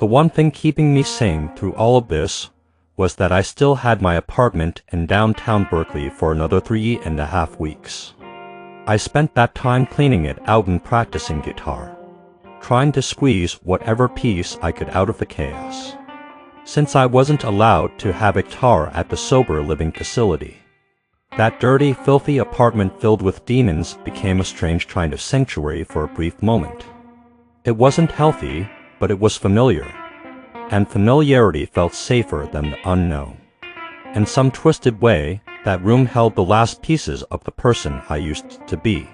The one thing keeping me sane through all of this was that I still had my apartment in downtown Berkeley for another 3.5 weeks. I spent that time cleaning it out and practicing guitar, trying to squeeze whatever piece I could out of the chaos, since I wasn't allowed to have a guitar at the sober living facility. That dirty, filthy apartment filled with demons became a strange kind of sanctuary for a brief moment. It wasn't healthy, but it was familiar, and familiarity felt safer than the unknown. In some twisted way, that room held the last pieces of the person I used to be,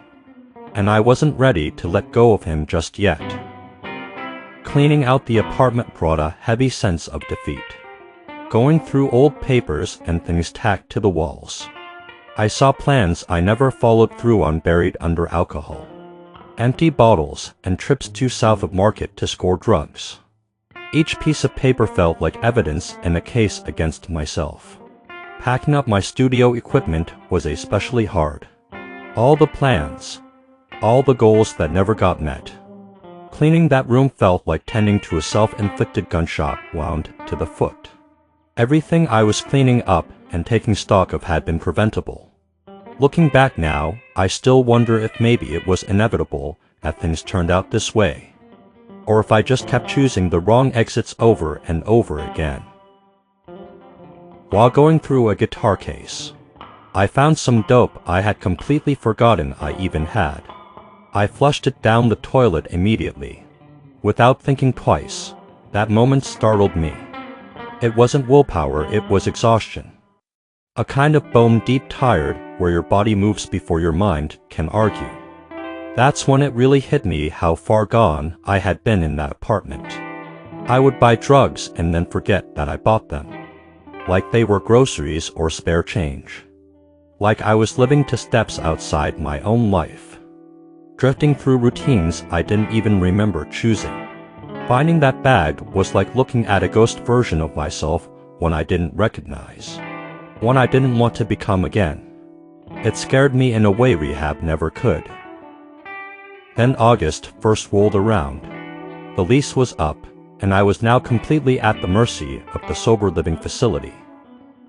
and I wasn't ready to let go of him just yet. Cleaning out the apartment brought a heavy sense of defeat. Going through old papers and things tacked to the walls, I saw plans I never followed through on buried under alcohol, empty bottles, and trips due south of Market to score drugs. Each piece of paper felt like evidence in a case against myself. Packing up my studio equipment was especially hard. All the plans, all the goals that never got met. Cleaning that room felt like tending to a self-inflicted gunshot wound to the foot. Everything I was cleaning up and taking stock of had been preventable. Looking back now, I still wonder if maybe it was inevitable that things turned out this way, or if I just kept choosing the wrong exits over and over again. While going through a guitar case, I found some dope I had completely forgotten I even had. I flushed it down the toilet immediately, without thinking twice. That moment startled me. It wasn't willpower, it was exhaustion. A kind of bone deep tired where your body moves before your mind can argue. That's when it really hit me how far gone I had been in that apartment. I would buy drugs and then forget that I bought them, like they were groceries or spare change. Like I was living to steps outside my own life, drifting through routines I didn't even remember choosing. Finding that bag was like looking at a ghost version of myself one I didn't recognize, one I didn't want to become again. It scared me in a way rehab never could. Then August 1st rolled around. The lease was up, and I was now completely at the mercy of the sober living facility.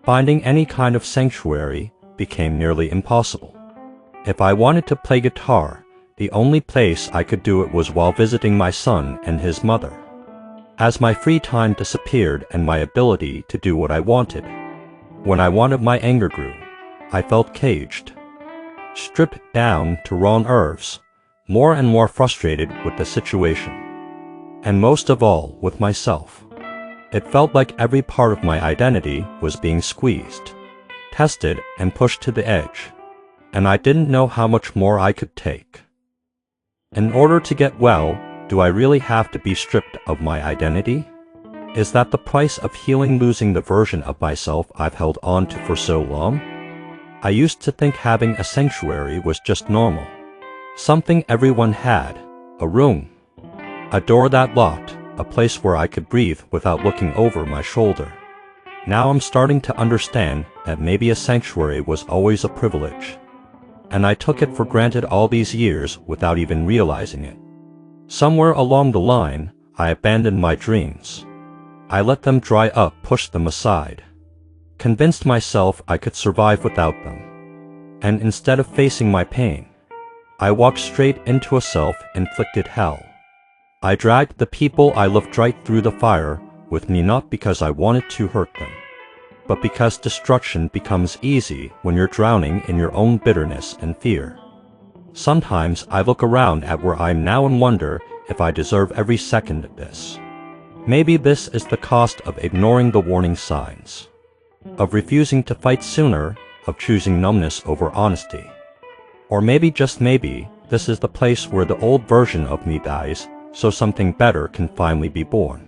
Finding any kind of sanctuary became nearly impossible. If I wanted to play guitar, the only place I could do it was while visiting my son and his mother. As my free time disappeared and my ability to do what I wanted, when I wanted, my anger grew. I felt caged, stripped down to raw nerves, more and more frustrated with the situation, and most of all with myself. It felt like every part of my identity was being squeezed, tested, and pushed to the edge, and I didn't know how much more I could take. In order to get well, do I really have to be stripped of my identity? Is that the price of healing, losing the version of myself I've held on to for so long? I used to think having a sanctuary was just normal, something everyone had, a room, a door that locked, a place where I could breathe without looking over my shoulder. Now I'm starting to understand that maybe a sanctuary was always a privilege, and I took it for granted all these years without even realizing it. Somewhere along the line, I abandoned my dreams. I let them dry up, pushed them aside, convinced myself I could survive without them. And instead of facing my pain, I walked straight into a self-inflicted hell. I dragged the people I loved right through the fire with me, not because I wanted to hurt them, but because destruction becomes easy when you're drowning in your own bitterness and fear. Sometimes I look around at where I'm now and wonder if I deserve every second of this. Maybe this is the cost of ignoring the warning signs, of refusing to fight sooner, of choosing numbness over honesty. Or maybe, just maybe, this is the place where the old version of me dies so something better can finally be born.